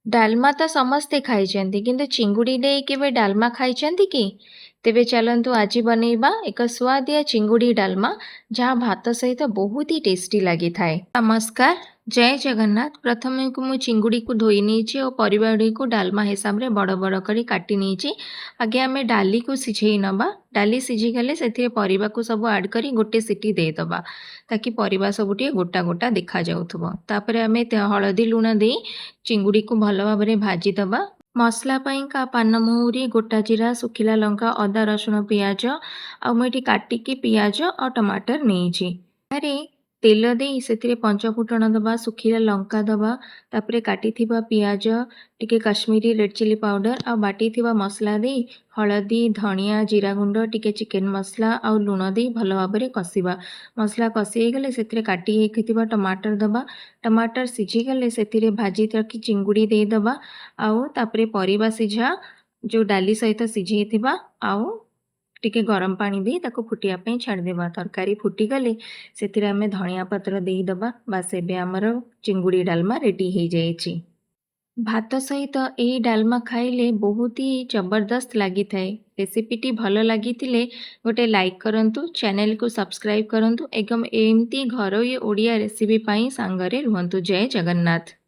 ଡାଲମା ତ ସମସ୍ତେ ଖାଇଛନ୍ତି କିନ୍ତୁ ଚିଙ୍ଗୁଡ଼ି ଦେଇ କେବେ ଡାଲମା ଖାଇଛନ୍ତି କି? ତେବେ ଚାଲନ୍ତୁ ଆଜି ବନେଇବା ଏକ ସୁଆଦିଆ ଚିଙ୍ଗୁଡ଼ି ଡାଲମା ଯାହା ଭାତ ସହିତ ବହୁତ ହି ଟେଷ୍ଟି ଲାଗିଥାଏ। ନମସ୍କାର, ଜୟ ଜଗନ୍ନାଥ। ପ୍ରଥମେ ମୁଁ ଚିଙ୍ଗୁଡ଼ିକୁ ଧୋଇ ନେଇଛି ଓ ପରିବା ଗୁଡ଼ିକୁ ଡାଲମା ହିସାବରେ ବଡ଼ ବଡ଼ କରି କାଟି ନେଇଛି। ଆଗେ ଆମେ ଡାଲିକୁ ସିଝେଇ ନେବା। ଡାଲି ସିଝିଗଲେ ସେଥିରେ ପରିବାକୁ ସବୁ ଆଡ଼୍ କରି ଗୋଟେ ସିଟି ଦେଇଦେବା ତାକି ପରିବା ସବୁ ଟିକେ ଗୋଟା ଗୋଟା ଦେଖାଯାଉଥିବ। ତାପରେ ଆମେ ହଳଦୀ ଲୁଣ ଦେଇ ଚିଙ୍ଗୁଡ଼ିକୁ ଭଲ ଭାବରେ ଭାଜିଦେବା। ମସଲା ପାଇଁକା ପାନମହୁରି, ଗୋଟା ଜିରା, ଶୁଖିଲା ଲଙ୍କା, ଅଦା, ରସୁଣ, ପିଆଜ ଆଉ ମୁଁ ଏଠି କାଟିକି ପିଆଜ ଆଉ ଟମାଟର ନେଇଛି। ଏଠାରେ ତେଲ ଦେଇ ସେଥିରେ ପଞ୍ଚଫୁଟଣ ଦେବା, ଶୁଖିଲା ଲଙ୍କା ଦେବା, ତାପରେ କାଟିଥିବା ପିଆଜ, ଟିକେ କାଶ୍ମୀରୀ ରେଡ୍ ଚିଲି ପାଉଡ଼ର ଆଉ ବାଟିଥିବା ମସଲା ଦେଇ ହଳଦୀ, ଧନିଆ, ଜିରା ଗୁଣ୍ଡ, ଟିକେ ଚିକେନ ମସଲା ଆଉ ଲୁଣ ଦେଇ ଭଲ ଭାବରେ କଷିବା। ମସଲା କଷି ହେଇଗଲେ ସେଥିରେ କାଟି ହେଇଥିବା ଟମାଟର ଦେବା। ଟମାଟର ସିଝିଗଲେ ସେଥିରେ ଭାଜି ରଖି ଚିଙ୍ଗୁଡ଼ି ଦେଇଦେବା ଆଉ ତାପରେ ପରିବା ସିଝା ଯେଉଁ ଡାଲି ସହିତ ସିଝେଇଥିବା ଆଉ ଟିକେ ଗରମ ପାଣି ଦେଇ ତାକୁ ଫୁଟିବା ପାଇଁ ଛାଡ଼ିଦେବା। ତରକାରୀ ଫୁଟିଗଲେ ସେଥିରେ ଆମେ ଧନିଆ ପତ୍ର ଦେଇଦେବା। ବାସ୍ ଏବେ ଆମର ଚିଙ୍ଗୁଡ଼ି ଡାଲମା ରେଡ଼ି ହେଇଯାଇଛି। ଭାତ ସହିତ ଏହି ଡାଲମା ଖାଇଲେ ବହୁତ ହି ଜବରଦସ୍ତ ଲାଗିଥାଏ। ରେସିପିଟି ଭଲ ଲାଗିଥିଲେ ଗୋଟେ ଲାଇକ୍ କରନ୍ତୁ, ଚ୍ୟାନେଲକୁ ସବସ୍କ୍ରାଇବ୍ କରନ୍ତୁ ଏବଂ ଏମିତି ଘରୋଇ ଓଡ଼ିଆ ରେସିପି ପାଇଁ ସାଙ୍ଗରେ ରୁହନ୍ତୁ। ଜୟ ଜଗନ୍ନାଥ।